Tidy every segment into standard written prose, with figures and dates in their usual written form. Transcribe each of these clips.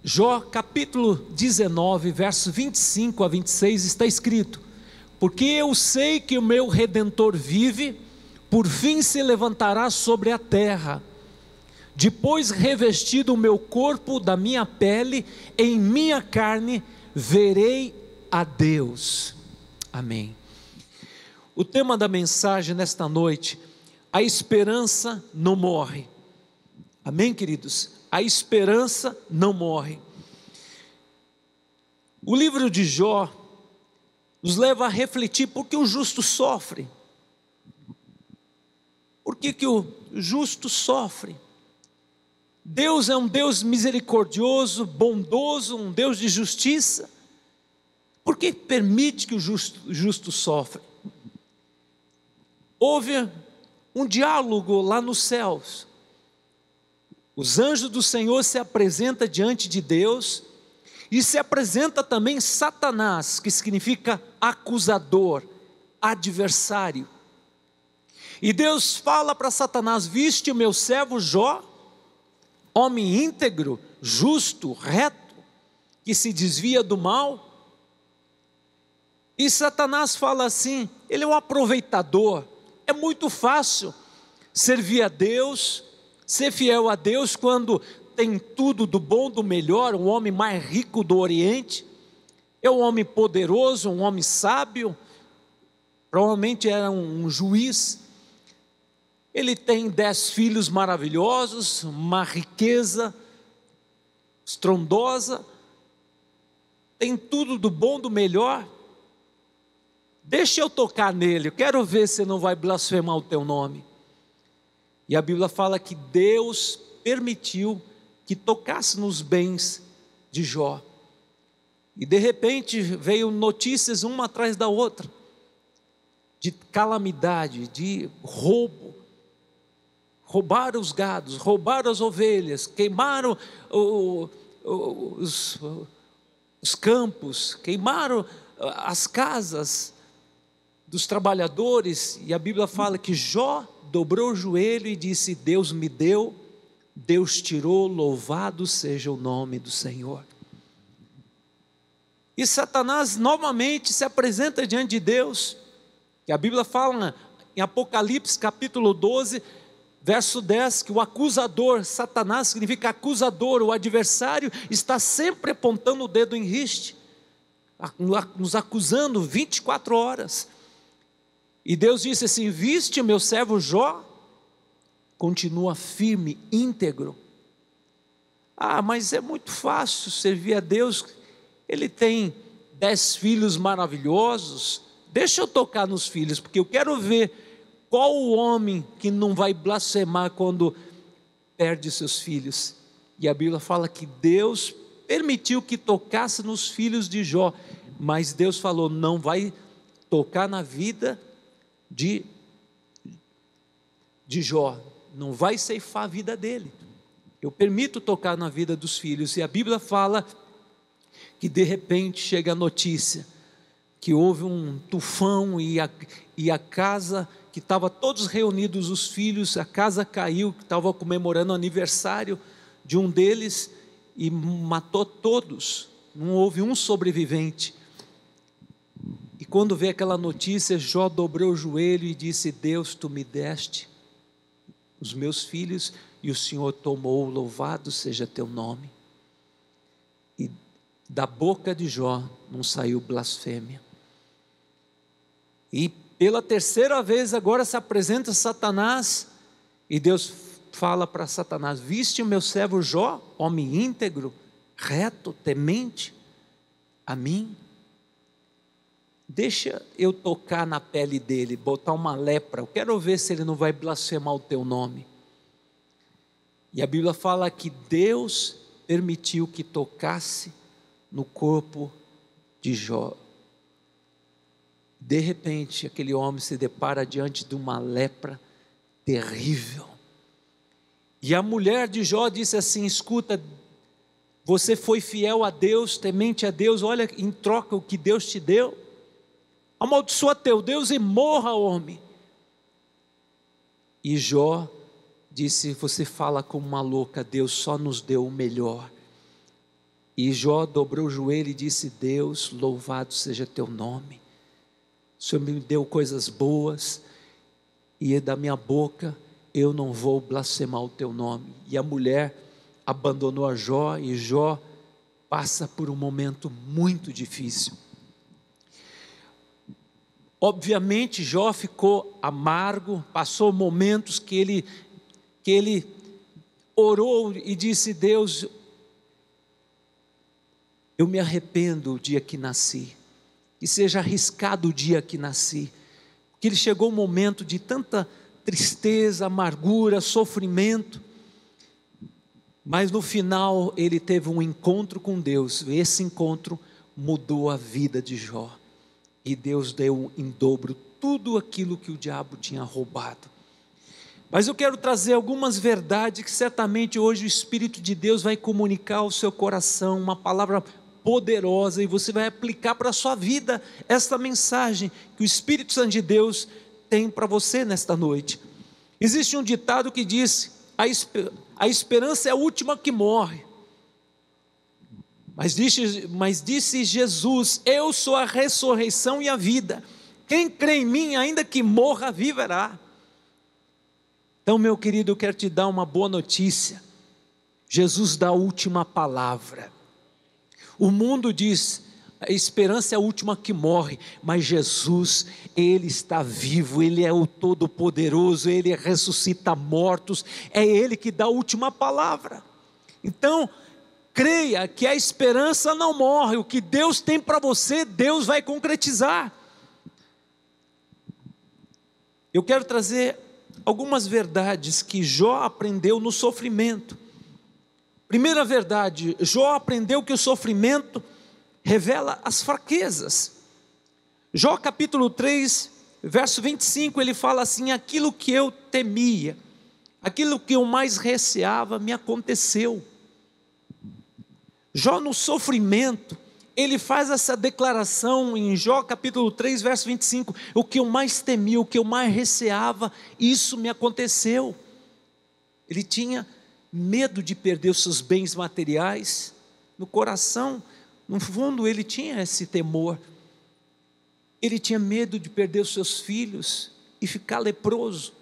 Jó capítulo 19, versos 25 a 26 está escrito: porque eu sei que o meu Redentor vive, por fim se levantará sobre a terra. Depois revestido o meu corpo da minha pele, em minha carne verei a Deus. Amém. O tema da mensagem nesta noite: a esperança não morre. Amém, queridos? A esperança não morre. O livro de Jó nos leva a refletir por que o justo sofre. Por que o justo sofre? Deus é um Deus misericordioso, bondoso, um Deus de justiça. Por que permite que o justo sofre? Houve um diálogo lá nos céus. Os anjos do Senhor se apresentam diante de Deus, e se apresenta também Satanás, que significa acusador, adversário. E Deus fala para Satanás: viste o meu servo Jó, homem íntegro, justo, reto, que se desvia do mal. E Satanás fala assim: ele é um aproveitador. É muito fácil servir a Deus, ser fiel a Deus, quando tem tudo do bom, do melhor. O homem mais rico do Oriente, é um homem poderoso, um homem sábio, provavelmente era um juiz. Ele tem 10 filhos maravilhosos, uma riqueza estrondosa, tem tudo do bom, do melhor. Deixa eu tocar nele, eu quero ver se não vai blasfemar o teu nome. E a Bíblia fala que Deus permitiu que tocasse nos bens de Jó. E de repente veio notícias uma atrás da outra, de calamidade, de roubo. Roubaram os gados, roubaram as ovelhas, queimaram os campos, queimaram as casas dos trabalhadores. E a Bíblia fala que Jó dobrou o joelho e disse: Deus me deu, Deus tirou, louvado seja o nome do Senhor. E Satanás novamente se apresenta diante de Deus, e a Bíblia fala em Apocalipse capítulo 12, verso 10, que o acusador, Satanás significa acusador, o adversário, está sempre apontando o dedo em riste, nos acusando 24 horas. E Deus disse assim: viste o meu servo Jó? Continua firme, íntegro. Mas é muito fácil servir a Deus, ele tem 10 filhos maravilhosos. Deixa eu tocar nos filhos, porque eu quero ver qual o homem que não vai blasfemar quando perde seus filhos. E a Bíblia fala que Deus permitiu que tocasse nos filhos de Jó, mas Deus falou: não vai tocar na vida de Jó, não vai ceifar a vida dele. Eu permito tocar na vida dos filhos. E a Bíblia fala que de repente chega a notícia que houve um tufão, e a casa que estava todos reunidos, os filhos, a casa caiu, que estava comemorando o aniversário de um deles, e matou todos, não houve um sobrevivente. E quando veio aquela notícia, Jó dobrou o joelho e disse: Deus, tu me deste os meus filhos, e o Senhor tomou, louvado seja teu nome. E da boca de Jó não saiu blasfêmia. E pela terceira vez agora se apresenta Satanás, e Deus fala para Satanás: viste o meu servo Jó, homem íntegro, reto, temente a mim? Deixa eu tocar na pele dele, botar uma lepra, eu quero ver se ele não vai blasfemar o teu nome. E a Bíblia fala que Deus permitiu que tocasse no corpo de Jó. De repente, aquele homem se depara diante de uma lepra terrível. E a mulher de Jó disse assim: escuta, você foi fiel a Deus, temente a Deus, olha em troca o que Deus te deu. Amaldiçoa teu Deus e morra, homem. E Jó disse: você fala como uma louca, Deus só nos deu o melhor. E Jó dobrou o joelho e disse: Deus, louvado seja teu nome. O Senhor me deu coisas boas, e da minha boca eu não vou blasfemar o teu nome. E a mulher abandonou a Jó, e Jó passa por um momento muito difícil. Obviamente Jó ficou amargo, passou momentos que ele orou e disse: Deus, eu me arrependo o dia que nasci, que seja arriscado o dia que nasci, porque ele chegou um momento de tanta tristeza, amargura, sofrimento, mas no final ele teve um encontro com Deus. Esse encontro mudou a vida de Jó, e Deus deu em dobro tudo aquilo que o diabo tinha roubado. Mas eu quero trazer algumas verdades que certamente hoje o Espírito de Deus vai comunicar ao seu coração, uma palavra poderosa, e você vai aplicar para a sua vida esta mensagem que o Espírito Santo de Deus tem para você nesta noite. Existe um ditado que diz: a esperança é a última que morre. Mas disse Jesus: eu sou a ressurreição e a vida, quem crê em mim, ainda que morra, viverá. Então, meu querido, eu quero te dar uma boa notícia. Jesus dá a última palavra. O mundo diz: a esperança é a última que morre, mas Jesus, Ele está vivo, Ele é o Todo-Poderoso, Ele ressuscita mortos, é Ele que dá a última palavra. Então, creia que a esperança não morre, o que Deus tem para você, Deus vai concretizar. Eu quero trazer algumas verdades que Jó aprendeu no sofrimento. Primeira verdade, Jó aprendeu que o sofrimento revela as fraquezas. Jó capítulo 3, verso 25, ele fala assim: aquilo que eu temia, aquilo que eu mais receava, me aconteceu. Jó no sofrimento, ele faz essa declaração em Jó capítulo 3, verso 25, o que eu mais temia, o que eu mais receava, isso me aconteceu. Ele tinha medo de perder os seus bens materiais, no coração, no fundo ele tinha esse temor. Ele tinha medo de perder os seus filhos e ficar leproso.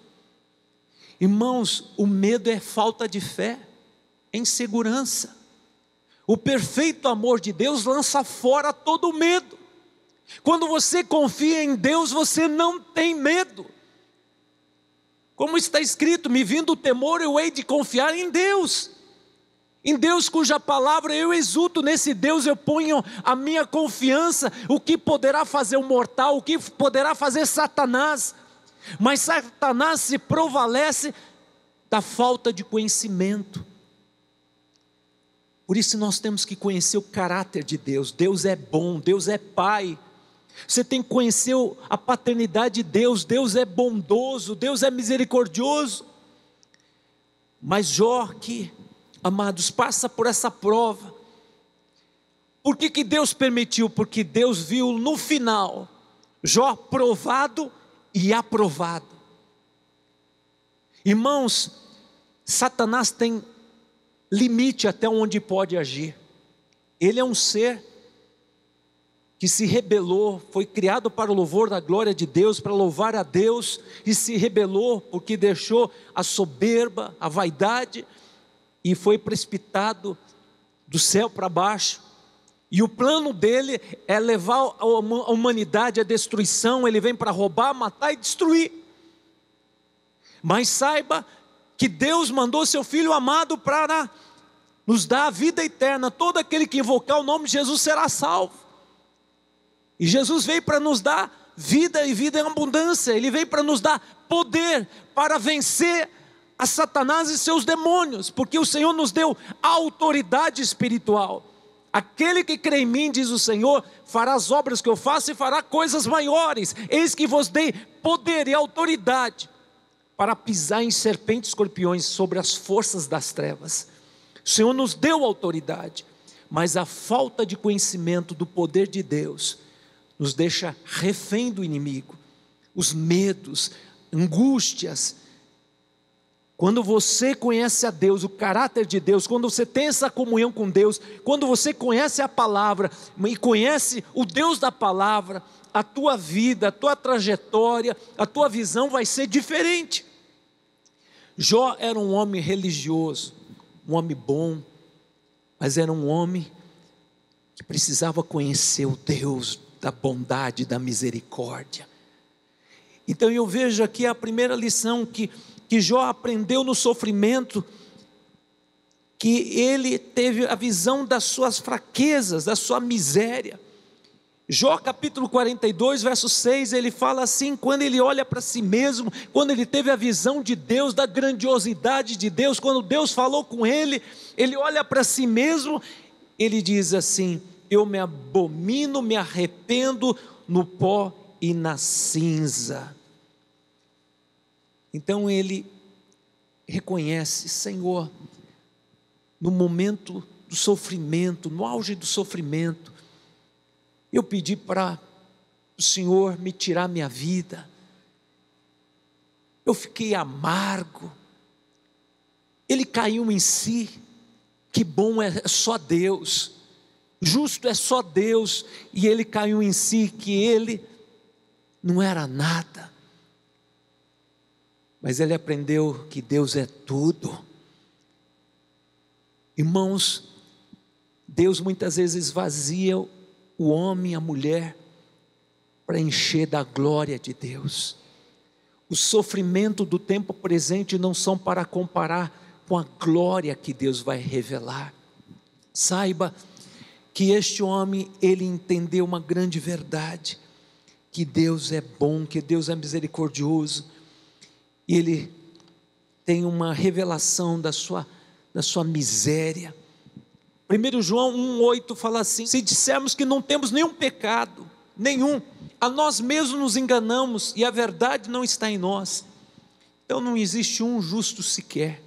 Irmãos, o medo é falta de fé, é insegurança. O perfeito amor de Deus lança fora todo medo. Quando você confia em Deus, você não tem medo. Como está escrito: me vindo o temor, eu hei de confiar em Deus. Em Deus cuja palavra eu exulto, nesse Deus eu ponho a minha confiança. O que poderá fazer o mortal, o que poderá fazer Satanás? Mas Satanás se prevalece da falta de conhecimento. Por isso nós temos que conhecer o caráter de Deus. Deus é bom, Deus é Pai. Você tem que conhecer a paternidade de Deus. Deus é bondoso, Deus é misericordioso. Mas Jó aqui, amados, passa por essa prova. Por que Deus permitiu? Porque Deus viu no final Jó provado e aprovado. Irmãos, Satanás tem limite até onde pode agir. Ele é um ser que se rebelou, foi criado para o louvor da glória de Deus, para louvar a Deus, e se rebelou porque deixou a soberba, a vaidade, e foi precipitado do céu para baixo. E o plano dele é levar a humanidade à destruição. Ele vem para roubar, matar e destruir. Mas saiba que Deus mandou seu Filho amado para nos dar a vida eterna. Todo aquele que invocar o nome de Jesus será salvo. E Jesus veio para nos dar vida e vida em abundância. Ele veio para nos dar poder para vencer a Satanás e seus demônios, porque o Senhor nos deu autoridade espiritual. Aquele que crê em mim, diz o Senhor, fará as obras que eu faço e fará coisas maiores. Eis que vos dei poder e autoridade para pisar em serpentes e escorpiões, sobre as forças das trevas. O Senhor nos deu autoridade, mas a falta de conhecimento do poder de Deus nos deixa refém do inimigo. Os medos, angústias, Quando você conhece a Deus, o caráter de Deus, quando você tem essa comunhão com Deus, quando você conhece a palavra e conhece o Deus da palavra, a tua vida, a tua trajetória, a tua visão vai ser diferente. Jó era um homem religioso, um homem bom, mas era um homem que precisava conhecer o Deus da bondade, da misericórdia. Então eu vejo aqui a primeira lição que Jó aprendeu no sofrimento, que ele teve a visão das suas fraquezas, da sua miséria. Jó capítulo 42, verso 6, ele fala assim, quando ele olha para si mesmo, quando ele teve a visão de Deus, da grandiosidade de Deus, quando Deus falou com ele, ele olha para si mesmo, ele diz assim: eu me abomino, me arrependo no pó e na cinza. Então ele reconhece: Senhor, no momento do sofrimento, no auge do sofrimento, eu pedi para o Senhor me tirar minha vida, eu fiquei amargo, ele caiu em si. Que bom é só Deus, justo é só Deus, e ele caiu em si, que ele não era nada, mas ele aprendeu que Deus é tudo. Irmãos, Deus muitas vezes esvazia o homem, a mulher, para encher da glória de Deus. O sofrimento do tempo presente não são para comparar com a glória que Deus vai revelar. Saiba que este homem, ele entendeu uma grande verdade, que Deus é bom, que Deus é misericordioso, e ele tem uma revelação da sua miséria. 1 João 1,8 fala assim: se dissermos que não temos nenhum pecado, nenhum, a nós mesmos nos enganamos, e a verdade não está em nós. Então não existe um justo sequer.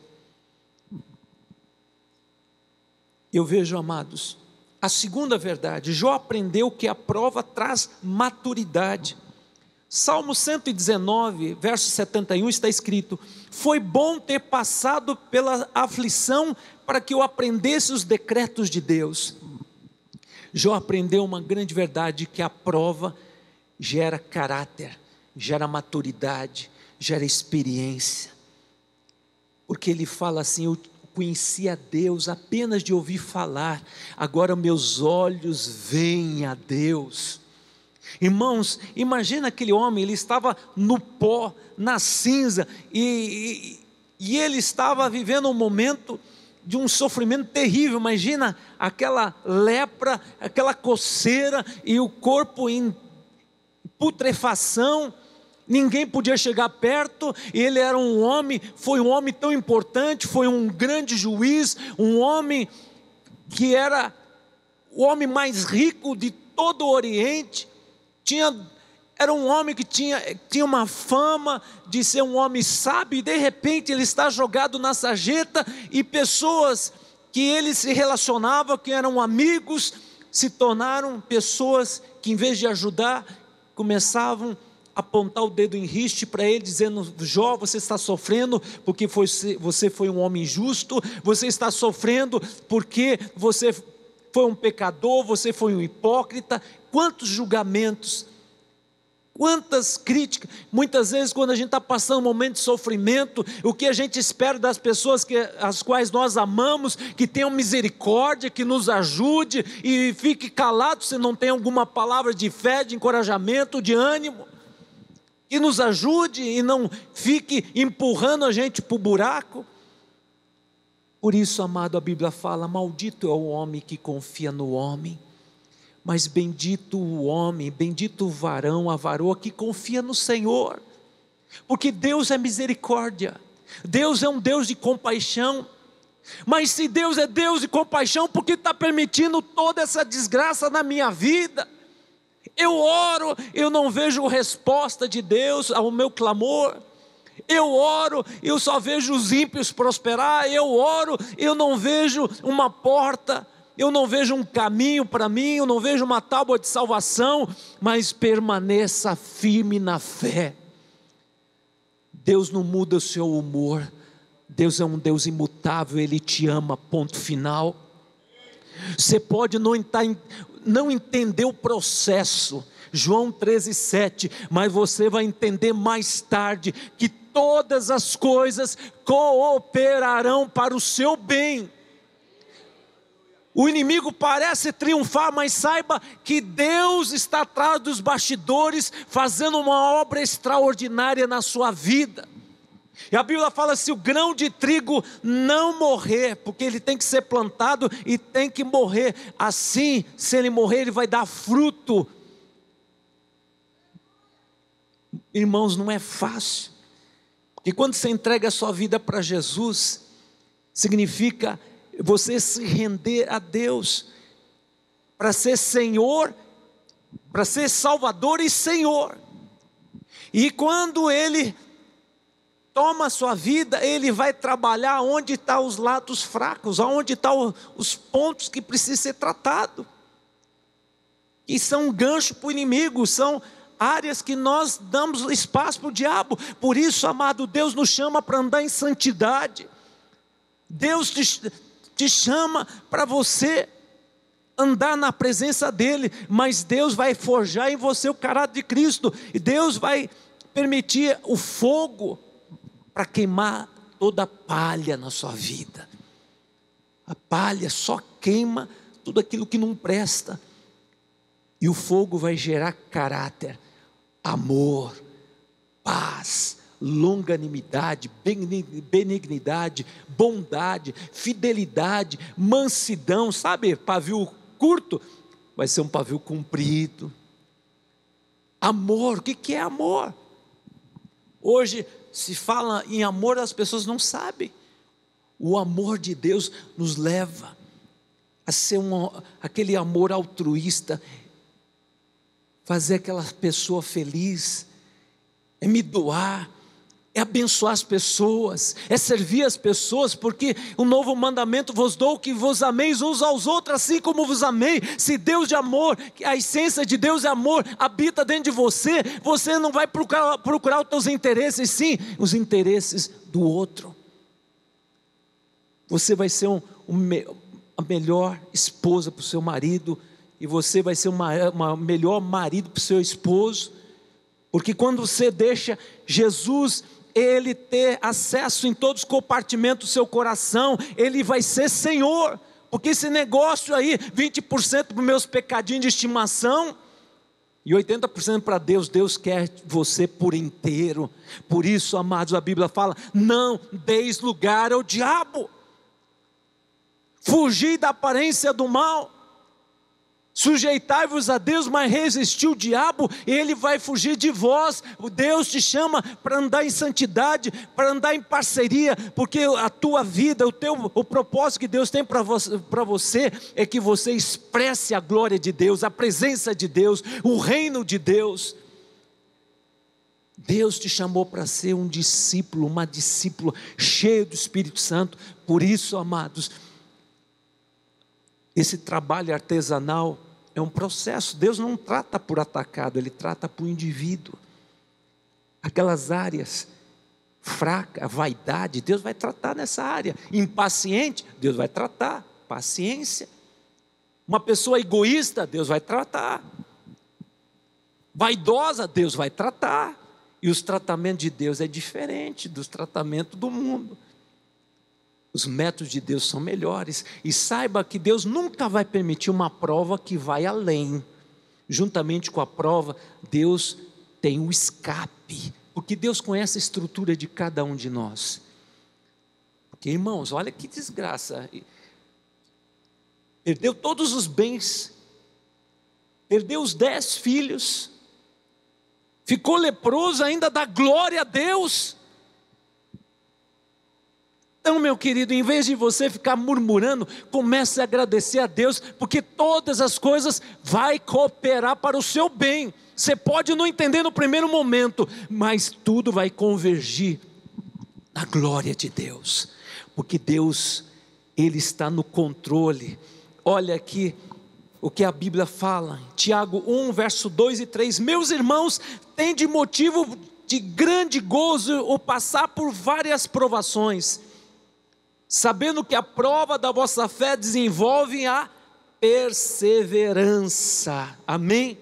Eu vejo, amados, a segunda verdade, Jó aprendeu que a prova traz maturidade. Salmo 119, verso 71 está escrito: foi bom ter passado pela aflição para que eu aprendesse os decretos de Deus. Jó aprendeu uma grande verdade, que a prova gera caráter, gera maturidade, gera experiência. Porque ele fala assim: eu conhecia Deus apenas de ouvir falar, agora meus olhos veem a Deus. Irmãos, imagina aquele homem, ele estava no pó, na cinza, e ele estava vivendo um momento de um sofrimento terrível. Imagina aquela lepra, aquela coceira, e o corpo em putrefação, ninguém podia chegar perto. Ele era um homem, foi um homem tão importante, foi um grande juiz, um homem que era o homem mais rico de todo o Oriente, era um homem que tinha uma fama de ser um homem sábio, e de repente ele está jogado na sarjeta, e pessoas que ele se relacionava, que eram amigos, se tornaram pessoas que, em vez de ajudar, começavam a apontar o dedo em riste para ele, dizendo: Jó, você está sofrendo porque você foi um homem justo, você está sofrendo porque você foi um pecador, você foi um hipócrita. Quantos julgamentos, quantas críticas. Muitas vezes, quando a gente está passando um momento de sofrimento, o que a gente espera das pessoas as quais nós amamos, que tenham misericórdia, que nos ajude, e fique calado se não tem alguma palavra de fé, de encorajamento, de ânimo, que nos ajude e não fique empurrando a gente para o buraco. Por isso, amado, a Bíblia fala: maldito é o homem que confia no homem, mas bendito o homem, bendito o varão, a varoa que confia no Senhor, porque Deus é misericórdia, Deus é um Deus de compaixão. Mas se Deus é Deus de compaixão, por que está permitindo toda essa desgraça na minha vida? Eu oro, eu não vejo resposta de Deus ao meu clamor. Eu oro, eu só vejo os ímpios prosperar. Eu oro, eu não vejo uma porta, eu não vejo um caminho para mim, eu não vejo uma tábua de salvação. Mas permaneça firme na fé. Deus não muda o seu humor, Deus é um Deus imutável, Ele te ama, ponto final. Você pode não entender o processo, João 13:7, mas você vai entender mais tarde que todas as coisas cooperarão para o seu bem. O inimigo parece triunfar, mas saiba que Deus está atrás dos bastidores, fazendo uma obra extraordinária na sua vida. E a Bíblia fala: se o grão de trigo não morrer, porque ele tem que ser plantado e tem que morrer, assim, se ele morrer, ele vai dar fruto. Irmãos, não é fácil. E quando você entrega a sua vida para Jesus, significa você se render a Deus, para ser Senhor, para ser Salvador e Senhor. E quando Ele toma a sua vida, Ele vai trabalhar onde estão os lados fracos, onde estão os pontos que precisam ser tratados. E são um gancho para o inimigo, são áreas que nós damos espaço para o diabo. Por isso, amado, Deus nos chama para andar em santidade. Deus te chama para você andar na presença dEle, mas Deus vai forjar em você o caráter de Cristo, e Deus vai permitir o fogo para queimar toda a palha na sua vida. A palha só queima tudo aquilo que não presta, e o fogo vai gerar caráter, amor, paz, longanimidade, benignidade, bondade, fidelidade, mansidão. Sabe, pavio curto vai ser um pavio comprido. Amor, o que é amor? Hoje se fala em amor, as pessoas não sabem. O amor de Deus nos leva a ser aquele amor altruísta, fazer aquela pessoa feliz, é me doar, é abençoar as pessoas, é servir as pessoas, porque o novo mandamento vos dou, que vos ameis uns aos outros, assim como vos amei. Se Deus de amor, a essência de Deus é amor, habita dentro de você, você não vai procurar os teus interesses, sim, os interesses do outro. Você vai ser a melhor esposa para o seu marido, e você vai ser uma melhor marido para o seu esposo, porque quando você deixa Jesus, Ele ter acesso em todos os compartimentos do seu coração, Ele vai ser Senhor, porque esse negócio aí, 20% para os meus pecadinhos de estimação, e 80% para Deus, Deus quer você por inteiro. Por isso, amados, a Bíblia fala: não deis lugar ao diabo, fugir da aparência do mal, sujeitai-vos a Deus, mas resistir o diabo, ele vai fugir de vós. O Deus te chama para andar em santidade, para andar em parceria, porque a tua vida, o propósito que Deus tem para você é que você expresse a glória de Deus, a presença de Deus, o reino de Deus. Deus te chamou para ser um discípulo, uma discípula cheio do Espírito Santo. Por isso, amados, esse trabalho artesanal é um processo. Deus não trata por atacado, Ele trata por indivíduo. Aquelas áreas fracas, vaidade, Deus vai tratar nessa área. Impaciente, Deus vai tratar. Paciência. Uma pessoa egoísta, Deus vai tratar. Vaidosa, Deus vai tratar. E os tratamentos de Deus é diferente dos tratamentos do mundo. Os métodos de Deus são melhores. E saiba que Deus nunca vai permitir uma prova que vai além. Juntamente com a prova, Deus tem um escape. Porque Deus conhece a estrutura de cada um de nós. Porque, irmãos, olha que desgraça. Perdeu todos os bens. Perdeu os 10 filhos. Ficou leproso, ainda dá glória a Deus. Então, meu querido, em vez de você ficar murmurando, comece a agradecer a Deus, porque todas as coisas vão cooperar para o seu bem. Você pode não entender no primeiro momento, mas tudo vai convergir na glória de Deus, porque Deus, Ele está no controle. Olha aqui o que a Bíblia fala, Tiago 1, verso 2 e 3, meus irmãos, tem de motivo de grande gozo o passar por várias provações, sabendo que a prova da vossa fé desenvolve a perseverança. Amém?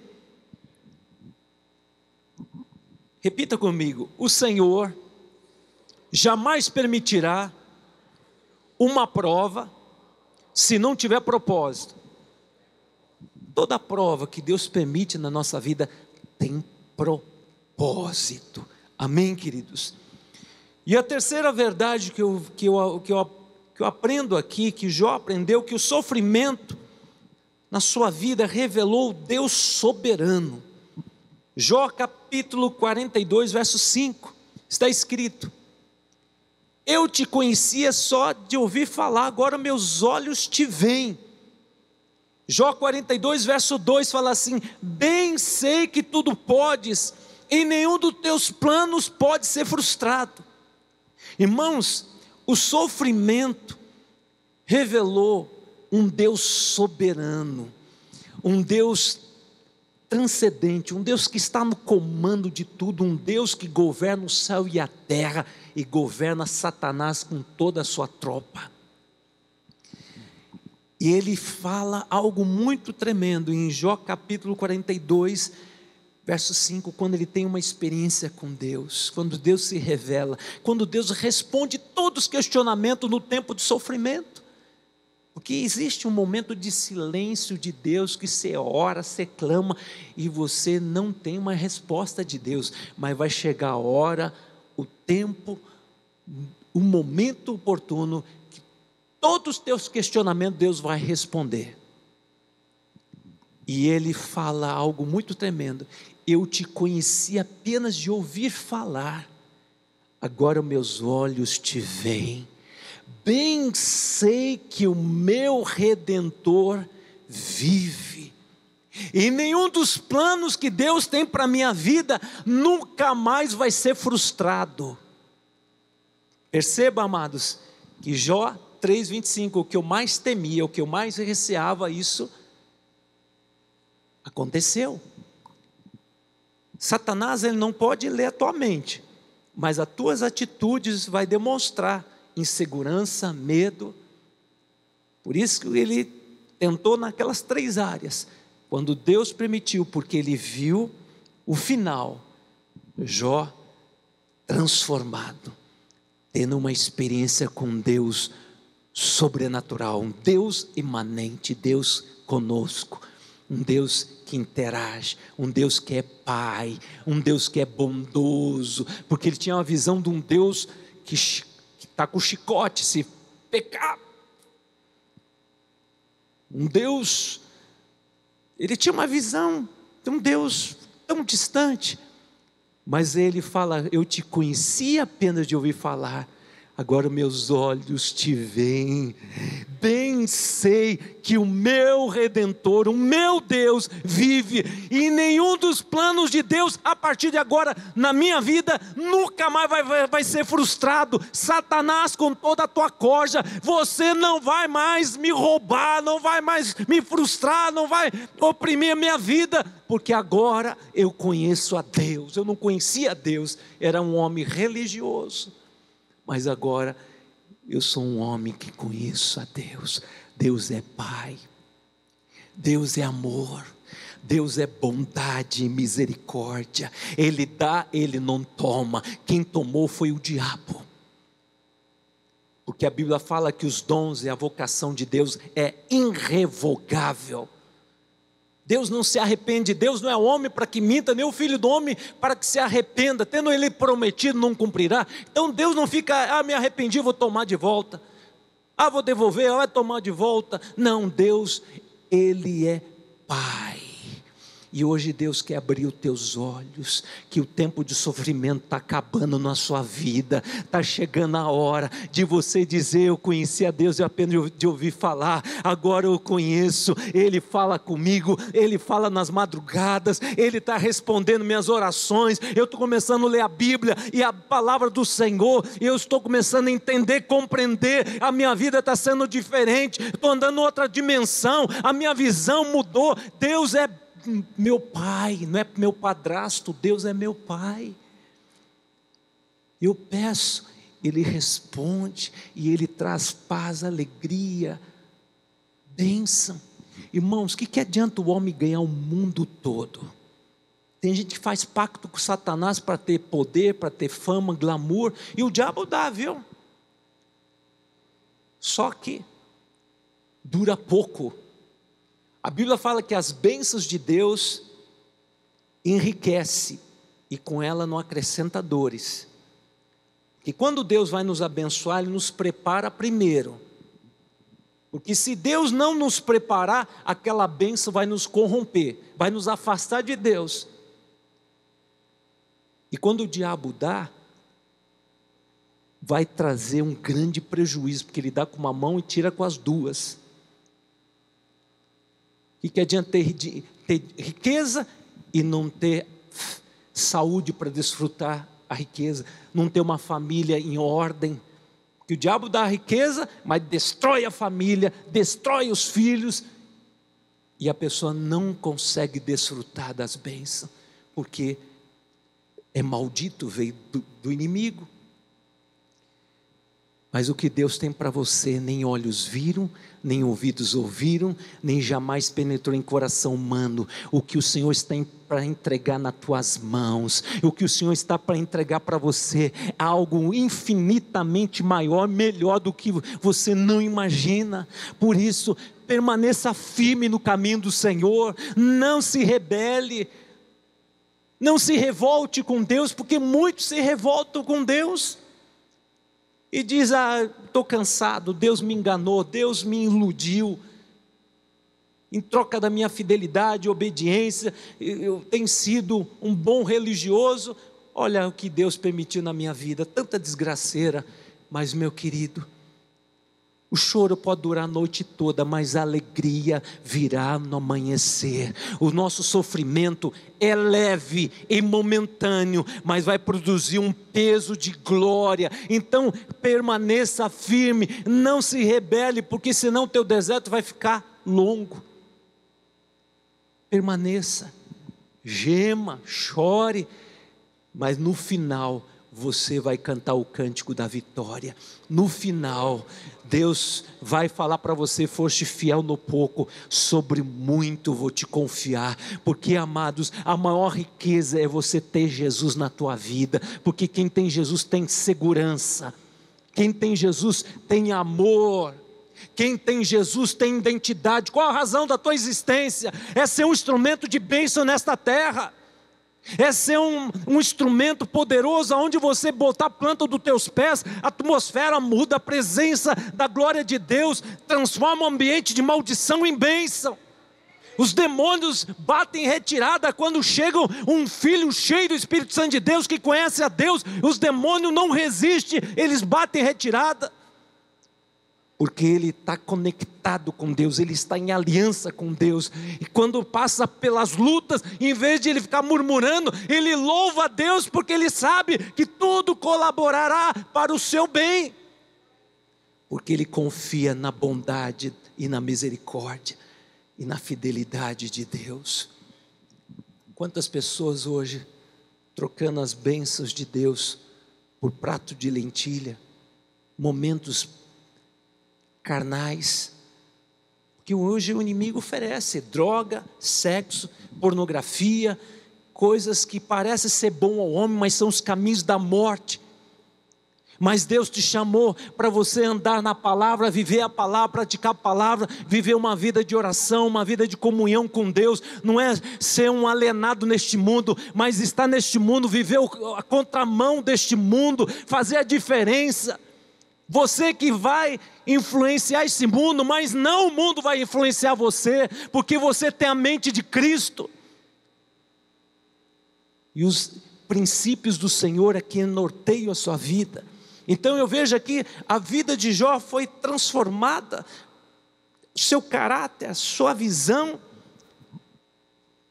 Repita comigo: o Senhor jamais permitirá uma prova se não tiver propósito. Toda prova que Deus permite na nossa vida tem propósito. Amém, queridos? E a terceira verdade que eu aprendo aqui, que Jó aprendeu, que o sofrimento na sua vida revelou o Deus soberano. Jó capítulo 42, verso 5, está escrito: eu te conhecia só de ouvir falar, agora meus olhos te veem. Jó 42, verso 2 fala assim: bem sei que tudo podes, e nenhum dos teus planos pode ser frustrado. Irmãos, o sofrimento revelou um Deus soberano, um Deus transcendente, um Deus que está no comando de tudo, um Deus que governa o céu e a terra, e governa Satanás com toda a sua tropa. E ele fala algo muito tremendo em Jó capítulo 42, verso 5, quando ele tem uma experiência com Deus, quando Deus se revela, quando Deus responde todos os questionamentos no tempo de sofrimento. Porque existe um momento de silêncio de Deus, que você ora, você clama, e você não tem uma resposta de Deus, mas vai chegar a hora, o tempo, o momento oportuno, que todos os teus questionamentos Deus vai responder. E ele fala algo muito tremendo: eu te conheci apenas de ouvir falar, agora meus olhos te veem. Bem sei que o meu Redentor vive, e nenhum dos planos que Deus tem para a minha vida nunca mais vai ser frustrado. Perceba, amados, que Jó 3,25, o que eu mais temia, o que eu mais receava, isso aconteceu. Satanás, ele não pode ler a tua mente, mas as tuas atitudes vai demonstrar insegurança, medo. Por isso que ele tentou naquelas 3 áreas. Quando Deus permitiu, porque ele viu o final, Jó transformado, tendo uma experiência com Deus sobrenatural, um Deus imanente, Deus conosco, um Deus que interage, um Deus que é Pai, um Deus que é bondoso, porque ele tinha uma visão de um Deus que está com o chicote, se pecar. Um Deus, ele tinha uma visão de um Deus tão distante, mas ele fala: eu te conheci apenas de ouvir falar, agora meus olhos te veem. Bem sei que o meu Redentor, o meu Deus vive, e nenhum dos planos de Deus a partir de agora na minha vida nunca mais vai ser frustrado. Satanás, com toda a tua corja, você não vai mais me roubar, não vai mais me frustrar, não vai oprimir a minha vida, porque agora eu conheço a Deus. Eu não conhecia a Deus, era um homem religioso, mas agora eu sou um homem que conheço a Deus. Deus é Pai, Deus é amor, Deus é bondade e misericórdia. Ele dá, Ele não toma. Quem tomou foi o diabo, porque a Bíblia fala que os dons e a vocação de Deus é irrevogável. Deus não se arrepende, Deus não é homem para que minta, nem o filho do homem para que se arrependa. Tendo ele prometido, não cumprirá. Então Deus não fica: me arrependi, vou tomar de volta, vou devolver, vai tomar de volta. Não, Deus, Ele é Pai. E hoje Deus quer abrir os teus olhos, que o tempo de sofrimento está acabando na sua vida, está chegando a hora de você dizer: eu conheci a Deus e apenas de ouvir falar, agora eu conheço, Ele fala comigo, Ele fala nas madrugadas, Ele está respondendo minhas orações, eu estou começando a ler a Bíblia e a palavra do Senhor, e eu estou começando a entender, compreender, a minha vida está sendo diferente, estou andando em outra dimensão, a minha visão mudou. Deus é meu Pai, não é meu padrasto, Deus é meu Pai. Eu peço, Ele responde e Ele traz paz, alegria, bênção. Irmãos, o que adianta o homem ganhar o mundo todo? Tem gente que faz pacto com Satanás para ter poder, para ter fama, glamour, e o diabo dá, viu? Só que dura pouco. A Bíblia fala que as bênçãos de Deus enriquece e com ela não acrescenta dores. E quando Deus vai nos abençoar, Ele nos prepara primeiro. Porque se Deus não nos preparar, aquela bênção vai nos corromper, vai nos afastar de Deus. E quando o diabo dá, vai trazer um grande prejuízo, porque ele dá com uma mão e tira com as duas. E que adianta ter riqueza e não ter saúde para desfrutar a riqueza, não ter uma família em ordem, que o diabo dá a riqueza, mas destrói a família, destrói os filhos, e a pessoa não consegue desfrutar das bênçãos, porque é maldito, veio do inimigo. Mas o que Deus tem para você, nem olhos viram, nem ouvidos ouviram, nem jamais penetrou em coração humano. O que o Senhor está para entregar nas tuas mãos, o que o Senhor está para entregar para você, é algo infinitamente maior, melhor do que você não imagina. Por isso, permaneça firme no caminho do Senhor, não se rebele, não se revolte com Deus, porque muitos se revoltam com Deus. E diz, estou cansado, Deus me enganou, Deus me iludiu. Em troca da minha fidelidade e obediência, eu tenho sido um bom religioso. Olha o que Deus permitiu na minha vida, tanta desgraceira. Mas meu querido, o choro pode durar a noite toda, mas a alegria virá no amanhecer. O nosso sofrimento é leve e momentâneo, mas vai produzir um peso de glória. Então permaneça firme, não se rebele, porque senão teu deserto vai ficar longo. Permaneça, gema, chore, mas no final você vai cantar o cântico da vitória. No final, Deus vai falar para você: foste fiel no pouco, sobre muito vou te confiar. Porque, amados, a maior riqueza é você ter Jesus na tua vida, porque quem tem Jesus tem segurança, quem tem Jesus tem amor, quem tem Jesus tem identidade. Qual a razão da tua existência? É ser um instrumento de bênção nesta terra, é ser um instrumento poderoso, onde você botar a planta dos teus pés, a atmosfera muda, a presença da glória de Deus transforma o ambiente de maldição em bênção. Os demônios batem em retirada quando chega um filho cheio do Espírito Santo de Deus, que conhece a Deus. Os demônios não resistem, eles batem em retirada, porque ele está conectado com Deus, ele está em aliança com Deus. E quando passa pelas lutas, em vez de ele ficar murmurando, ele louva a Deus, porque ele sabe que tudo colaborará para o seu bem, porque ele confia na bondade e na misericórdia e na fidelidade de Deus. Quantas pessoas hoje trocando as bênçãos de Deus por prato de lentilha, momentos carnais, que hoje o inimigo oferece: droga, sexo, pornografia, coisas que parecem ser bom ao homem, mas são os caminhos da morte. Mas Deus te chamou para você andar na palavra, viver a palavra, praticar a palavra, viver uma vida de oração, uma vida de comunhão com Deus. Não é ser um alienado neste mundo, mas estar neste mundo, viver a contramão deste mundo, fazer a diferença. Você que vai influenciar esse mundo, mas não o mundo vai influenciar você, porque você tem a mente de Cristo. E os princípios do Senhor é que norteiam a sua vida. Então eu vejo aqui, a vida de Jó foi transformada, o seu caráter, a sua visão.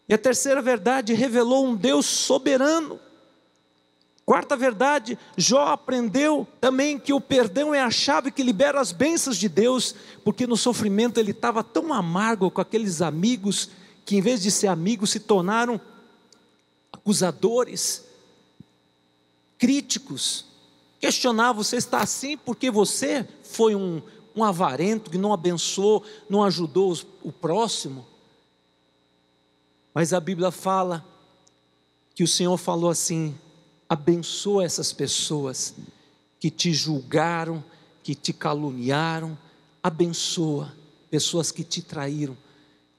E a terceira verdade, revelou um Deus soberano. Quarta verdade, Jó aprendeu também que o perdão é a chave que libera as bênçãos de Deus, porque no sofrimento ele estava tão amargo com aqueles amigos, que em vez de ser amigos se tornaram acusadores, críticos. questionar: você está assim porque você foi um avarento que não abençoou, não ajudou o próximo? Mas a Bíblia fala que o Senhor falou assim: abençoa essas pessoas que te julgaram, que te caluniaram, abençoa pessoas que te traíram.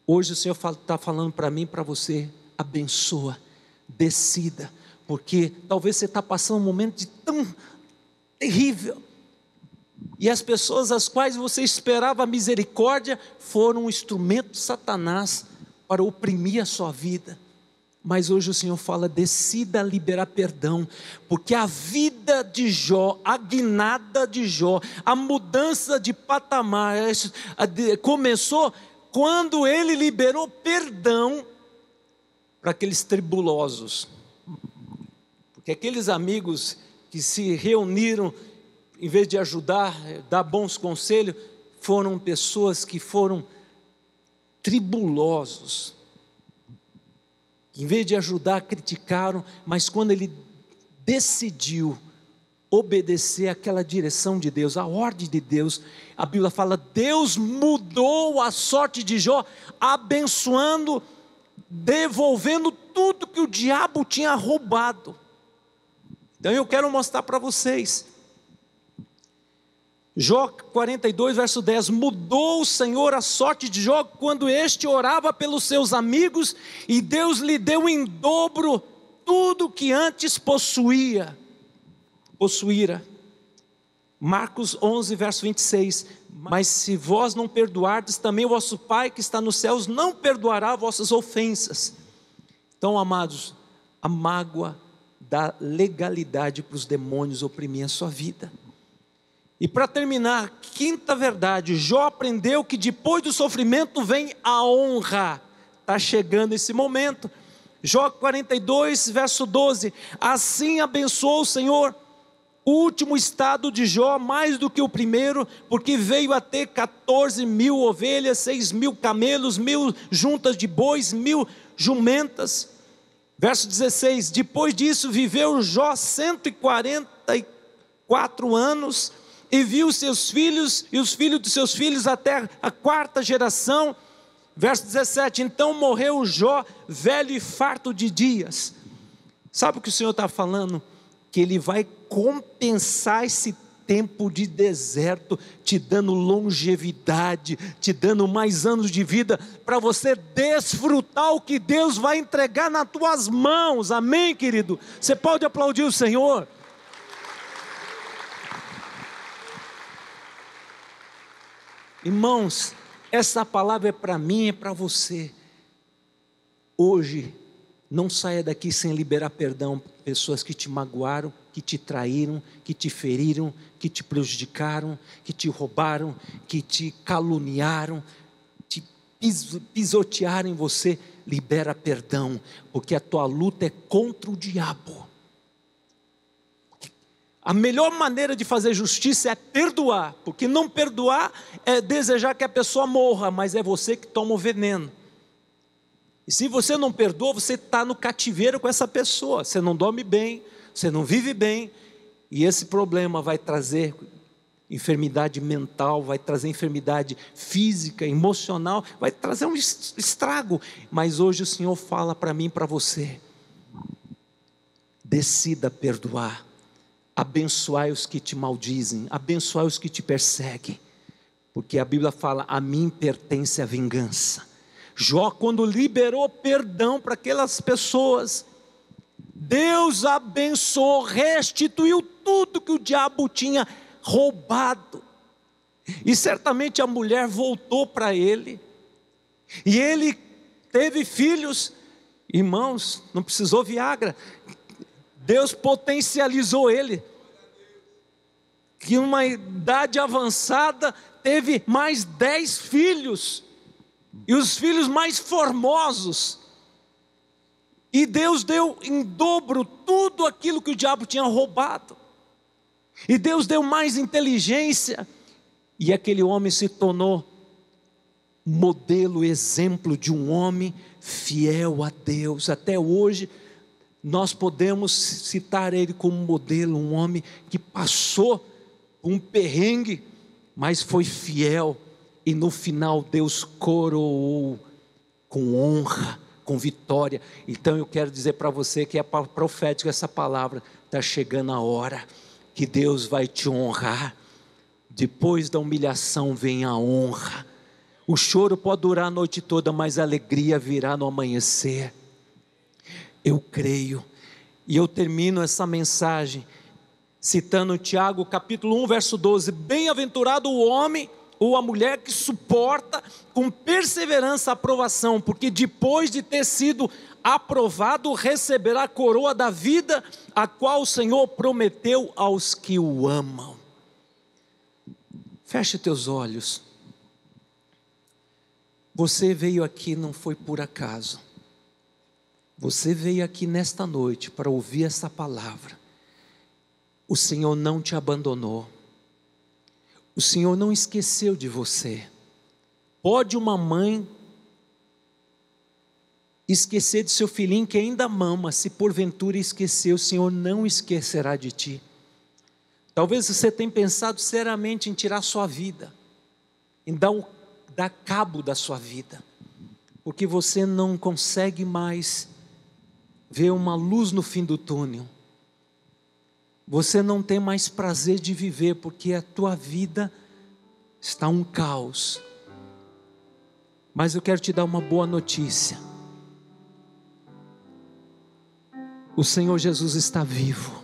Hoje o Senhor está falando para mim e para você: abençoa, decida, porque talvez você está passando um momento de tão terrível, e as pessoas às quais você esperava misericórdia foram um instrumento de Satanás para oprimir a sua vida. Mas hoje o Senhor fala: decida liberar perdão, porque a vida de Jó, a guinada de Jó, a mudança de patamar começou quando ele liberou perdão para aqueles tribulosos. Porque aqueles amigos que se reuniram, em vez de ajudar, dar bons conselhos, foram pessoas que foram tribulosos. Em vez de ajudar, criticaram, mas quando ele decidiu obedecer àquela direção de Deus, à ordem de Deus, a Bíblia fala: Deus mudou a sorte de Jó, abençoando, devolvendo tudo que o diabo tinha roubado. Então eu quero mostrar para vocês, Jó 42, verso 10, mudou o Senhor a sorte de Jó quando este orava pelos seus amigos, e Deus lhe deu em dobro tudo que antes possuíra. Marcos 11, verso 26, mas se vós não perdoardes, também o vosso Pai que está nos céus não perdoará vossas ofensas. Então, amados, a mágoa dá legalidade para os demônios oprimir a sua vida. E para terminar, quinta verdade, Jó aprendeu que depois do sofrimento vem a honra. Está chegando esse momento. Jó 42, verso 12, assim abençoou o Senhor o último estado de Jó mais do que o primeiro, porque veio a ter 14.000 ovelhas, 6.000 camelos, 1.000 juntas de bois, 1.000 jumentas. Verso 16, depois disso viveu Jó 144 anos, e viu seus filhos e os filhos de seus filhos até a quarta geração. Verso 17, então morreu Jó, velho e farto de dias. Sabe o que o Senhor está falando? Que Ele vai compensar esse tempo de deserto, te dando longevidade, te dando mais anos de vida, para você desfrutar o que Deus vai entregar nas tuas mãos. Amém, querido? Você pode aplaudir o Senhor? Irmãos, essa palavra é para mim, é para você. Hoje, não saia daqui sem liberar perdão para pessoas que te magoaram, que te traíram, que te feriram, que te prejudicaram, que te roubaram, que te caluniaram, te pisotearam em você. Libera perdão, porque a tua luta é contra o diabo. A melhor maneira de fazer justiça é perdoar, porque não perdoar é desejar que a pessoa morra, mas é você que toma o veneno. E se você não perdoa, você está no cativeiro com essa pessoa, você não dorme bem, você não vive bem, e esse problema vai trazer enfermidade mental, vai trazer enfermidade física, emocional, vai trazer um estrago. Mas hoje o Senhor fala para mim e para você: decida perdoar. Abençoai os que te maldizem, abençoai os que te perseguem, porque a Bíblia fala: a mim pertence a vingança. Jó, quando liberou perdão para aquelas pessoas, Deus abençoou, restituiu tudo que o diabo tinha roubado, e certamente a mulher voltou para ele, e ele teve filhos. Irmãos, não precisou Viagra, Deus potencializou ele, que numa idade avançada teve mais 10 filhos, e os filhos mais formosos, e Deus deu em dobro tudo aquilo que o diabo tinha roubado, e Deus deu mais inteligência, e aquele homem se tornou modelo, exemplo de um homem fiel a Deus. Até hoje nós podemos citar ele como modelo, um homem que passou um perrengue, mas foi fiel, e no final Deus coroou com honra, com vitória. Então eu quero dizer para você que é profético essa palavra, está chegando a hora que Deus vai te honrar. Depois da humilhação vem a honra. O choro pode durar a noite toda, mas a alegria virá no amanhecer. Eu creio, e eu termino essa mensagem citando Tiago capítulo 1 verso 12, bem-aventurado o homem ou a mulher que suporta com perseverança a aprovação, porque depois de ter sido aprovado, receberá a coroa da vida, a qual o Senhor prometeu aos que o amam. Feche teus olhos. Você veio aqui não foi por acaso. Você veio aqui nesta noite para ouvir essa palavra. O Senhor não te abandonou. O Senhor não esqueceu de você. Pode uma mãe esquecer de seu filhinho que ainda mama, se porventura esquecer, o Senhor não esquecerá de ti. Talvez você tenha pensado seriamente em tirar sua vida, em dar cabo da sua vida, porque você não consegue mais ver uma luz no fim do túnel. Você não tem mais prazer de viver, porque a tua vida está um caos. Mas eu quero te dar uma boa notícia. O Senhor Jesus está vivo.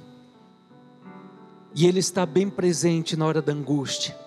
E Ele está bem presente na hora da angústia.